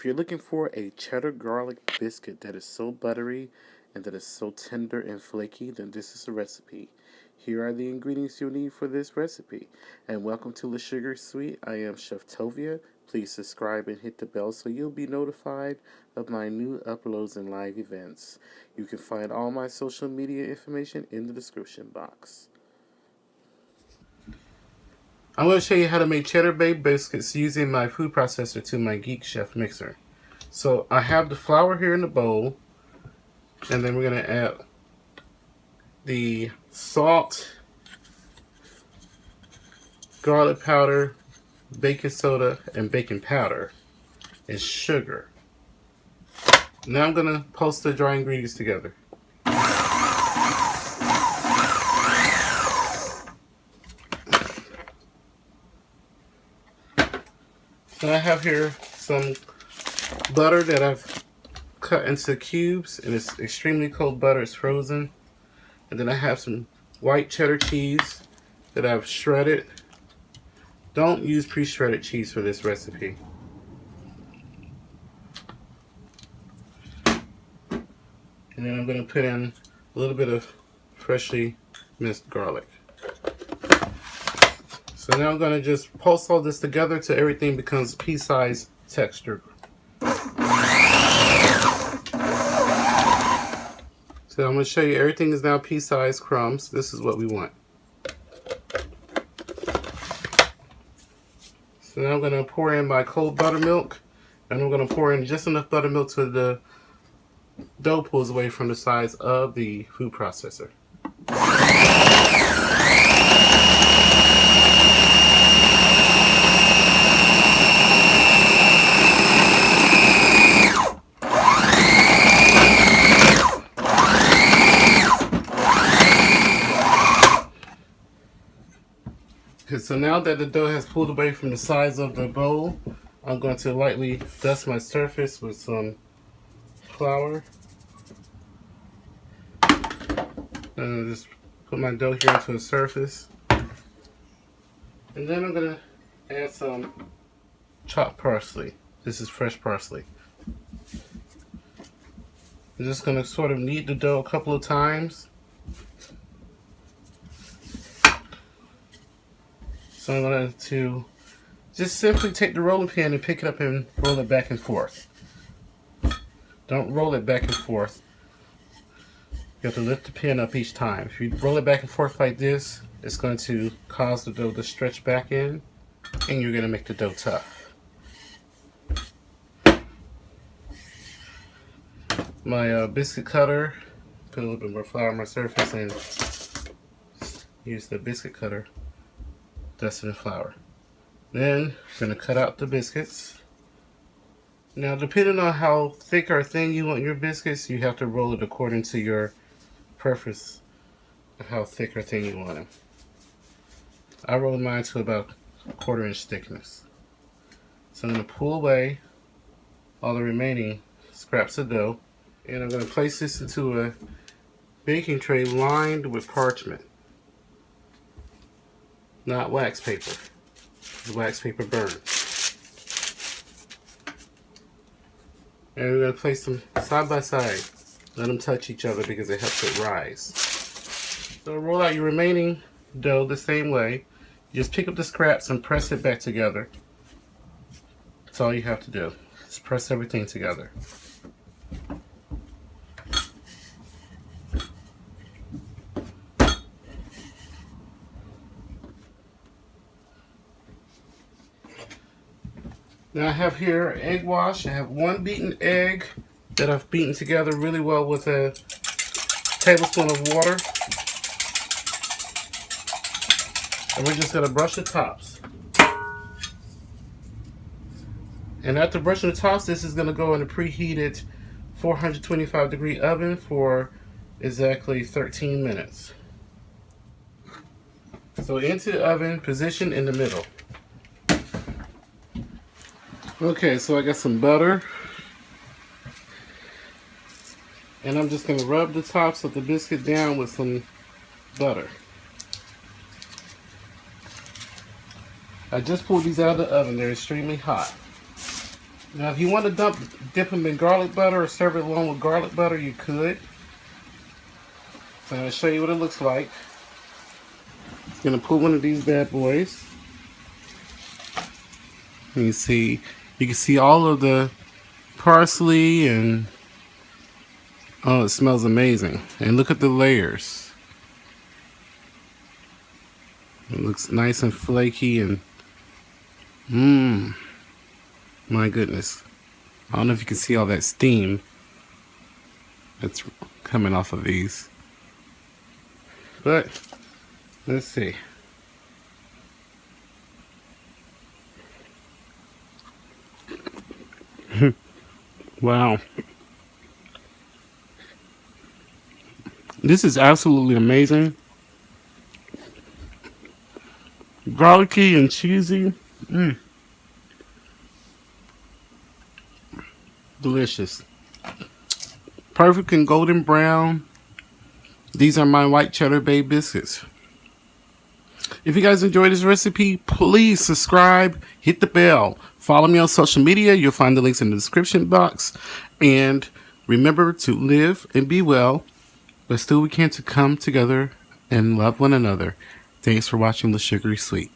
If you're looking for a cheddar garlic biscuit that is so buttery and that is so tender and flaky, then this is a recipe. Here are the ingredients you'll need for this recipe. And welcome to the Sugar Suite. I am Chef Tovia. Please subscribe and hit the bell so you'll be notified of my new uploads and live events. You can find all my social media information in the description box. I'm going to show you how to make cheddar bay biscuits using my food processor to my GeekChef mixer. So I have the flour here in the bowl, and then we're going to add the salt, garlic powder, baking soda, and baking powder, and sugar. Now I'm going to pulse the dry ingredients together. So I have here some butter that I've cut into cubes, and it's extremely cold butter, it's frozen. And then I have some white cheddar cheese that I've shredded. Don't use pre-shredded cheese for this recipe. And then I'm going to put in a little bit of freshly minced garlic. So now I'm going to just pulse all this together till everything becomes pea-sized texture. So I'm going to show you everything is now pea-sized crumbs. This is what we want. So now I'm going to pour in my cold buttermilk, and I'm going to pour in just enough buttermilk so the dough pulls away from the sides of the food processor. So now that the dough has pulled away from the sides of the bowl, I'm going to lightly dust my surface with some flour. And just put my dough here into a surface. And then I'm going to add some chopped parsley. This is fresh parsley. I'm just going to sort of knead the dough a couple of times. So I'm going to just simply take the rolling pin and pick it up and roll it back and forth. Don't roll it back and forth. You have to lift the pin up each time. If you roll it back and forth like this, it's going to cause the dough to stretch back in, and you're going to make the dough tough. My biscuit cutter, put a little bit more flour on my surface and use the biscuit cutter. Dust it in flour. Then I'm going to cut out the biscuits. Now, depending on how thick or thin you want your biscuits, you have to roll it according to your preference of how thick or thin you want them. I rolled mine to about a 1/4 inch thickness. So I'm going to pull away all the remaining scraps of dough, and I'm going to place this into a baking tray lined with parchment. Not wax paper. The wax paper burns. And we're going to place them side by side. Let them touch each other because it helps it rise. So roll out your remaining dough the same way. You just pick up the scraps and press it back together. That's all you have to do. Just press everything together. Now I have here egg wash. I have 1 beaten egg that I've beaten together really well with a tablespoon of water. And we're just going to brush the tops. And after brushing the tops, this is going to go in a preheated 425-degree oven for exactly 13 minutes. So into the oven, position in the middle. Okay, so I got some butter, and I'm just going to rub the tops of the biscuit down with some butter. I just pulled these out of the oven. They're extremely hot. Now, if you want to dip them in garlic butter or serve it along with garlic butter, you could. So I'm going to show you what it looks like. It's going to pull one of these bad boys. And you can see all of the parsley and oh, it smells amazing. And look at the layers. It looks nice and flaky and my goodness. I don't know if you can see all that steam that's coming off of these. But let's see. Wow. This is absolutely amazing. Garlicky and cheesy. Delicious. Perfect and golden brown. These are my white cheddar bay biscuits. If you guys enjoyed this recipe, please subscribe, hit the bell, follow me on social media. You'll find the links in the description box. And remember to live and be well, but still we can to come together and love one another. Thanks for watching The Sugary Sweet.